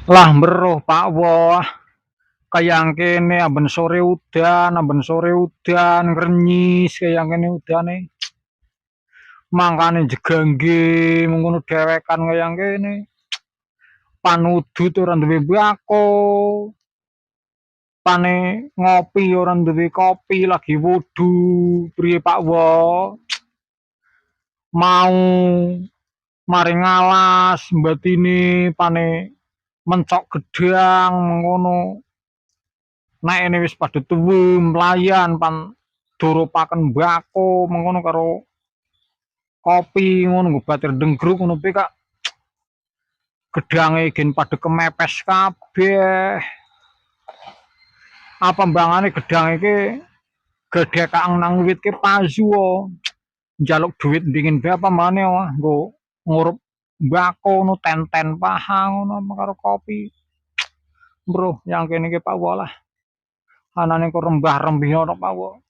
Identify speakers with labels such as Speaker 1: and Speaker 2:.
Speaker 1: Lah beruh Pak Wah, kayang kene aben sore udan, renyis kayang kene udane. Mangkane jegangge mengkono dhewekan kayang kene. Panudut ora duwe mbako, pane ngopi ora duwe kopi, lagi wudu. Priye Pak Wah? Mau maring alas mbatine pane mencok gedang mengkono. Nek ini wis padha tuwu mlayan pan durupaken mbako mengkono karo kopi ngono nggo batir denggruk ngono pi Kak. Gedange gen padha kemepes kabeh. Apa mbangane gedang iki gedhekake nang wit ki pasu wae. Njaluk duit dingin bae apa mane wah nggo ngurup mbako ngono ten-ten paha ngono karo kopi. Bro, yang kene iki Pak Walah. Anane kok rembah-rembih ora Pak Wo.